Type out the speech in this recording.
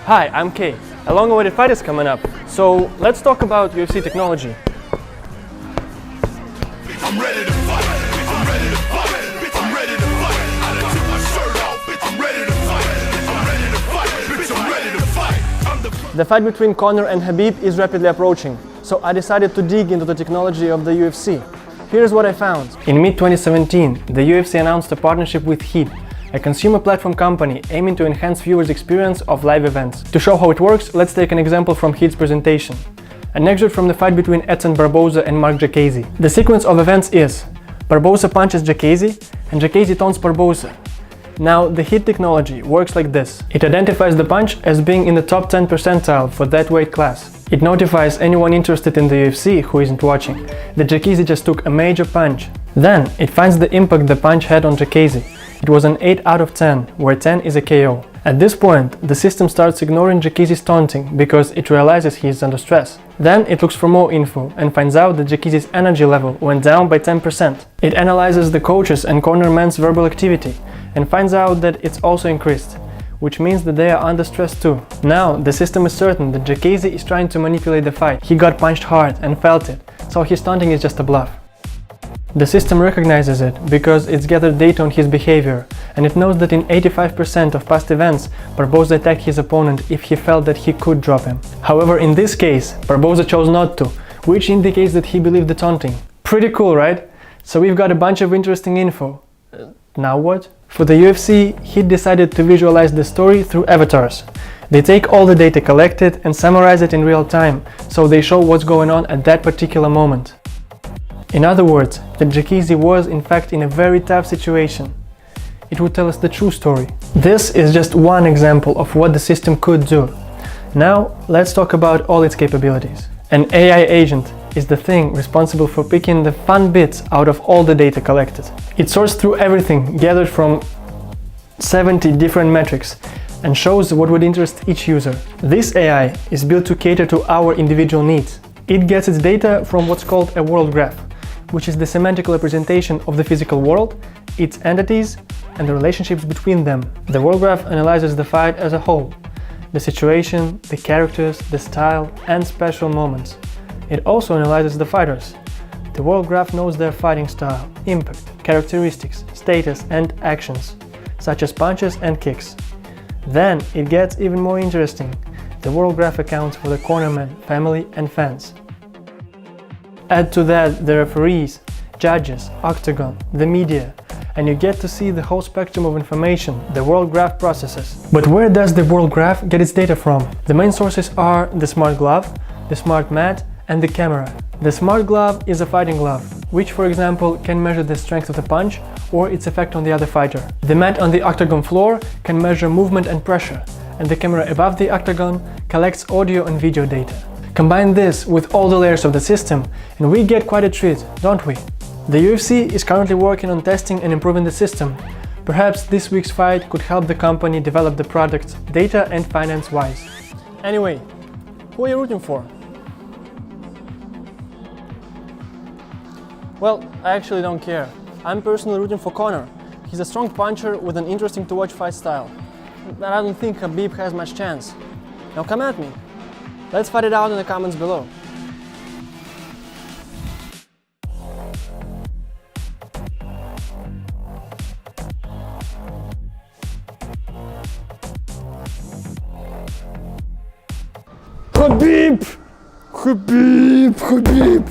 Hi, I'm Kay. A long-awaited fight is coming up, so let's talk about UFC technology. I'm ready to fight. I'm ready to fight. I'm ready to fight. I done took my shirt off. I'm ready to fight. I'm ready to fight. I'm ready to fight. The fight between Conor and Khabib is rapidly approaching, so I decided to dig into the technology of the UFC. Here's what I found. In mid-2017, the UFC announced a partnership with HEAT, a consumer platform company aiming to enhance viewers' experience of live events. To show how it works, let's take an example from HEAT's presentation. An excerpt from the fight between Edson Barboza and Mark Jacasey. The sequence of events is: Barboza punches Jacasey, and Jacasey taunts Barboza. Now, the HEAT technology works like this. It identifies the punch as being in the top 10 percentile for that weight class. It notifies anyone interested in the UFC who isn't watching that Jacasey just took a major punch. Then, it finds the impact the punch had on Jacasey. It was an 8 out of 10, where 10 is a KO. At this point, the system starts ignoring Jacasey's taunting because it realizes he is under stress. Then it looks for more info and finds out that Jacasey's energy level went down by 10%. It analyzes the coaches and cornermen's verbal activity and finds out that it's also increased, which means that they are under stress too. Now, the system is certain that Jacasey is trying to manipulate the fight. He got punched hard and felt it, so his taunting is just a bluff. The system recognizes it because it's gathered data on his behavior, and it knows that in 85% of past events, Barboza attacked his opponent if he felt that he could drop him. However, in this case, Barboza chose not to, which indicates that he believed the taunting. Pretty cool, right? So we've got a bunch of interesting info. Now what? For the UFC, he decided to visualize the story through avatars. They take all the data collected and summarize it in real time, so they show what's going on at that particular moment. In other words, that Jacasey was in fact in a very tough situation. It would tell us the true story. This is just one example of what the system could do. Now, let's talk about all its capabilities. An AI agent is the thing responsible for picking the fun bits out of all the data collected. It sorts through everything gathered from 70 different metrics and shows what would interest each user. This AI is built to cater to our individual needs. It gets its data from what's called a world graph, which is the semantic representation of the physical world, its entities, and the relationships between them. The world graph analyzes the fight as a whole, the situation, the characters, the style, and special moments. It also analyzes the fighters. The world graph knows their fighting style, impact, characteristics, status, and actions, such as punches and kicks. Then it gets even more interesting. The world graph accounts for the cornermen, family, and fans. Add to that the referees, judges, octagon, the media, and you get to see the whole spectrum of information the world graph processes. But where does the world graph get its data from? The main sources are the smart glove, the smart mat, and the camera. The smart glove is a fighting glove, which for example can measure the strength of the punch or its effect on the other fighter. The mat on the octagon floor can measure movement and pressure, and the camera above the octagon collects audio and video data. Combine this with all the layers of the system and we get quite a treat, don't we? The UFC is currently working on testing and improving the system. Perhaps this week's fight could help the company develop the product data and finance-wise. Anyway, who are you rooting for? Well, I actually don't care. I'm personally rooting for Conor. He's a strong puncher with an interesting to watch fight style. But I don't think Khabib has much chance. Now come at me. Let's fight it out in the comments below. Khabib! Khabib! Khabib!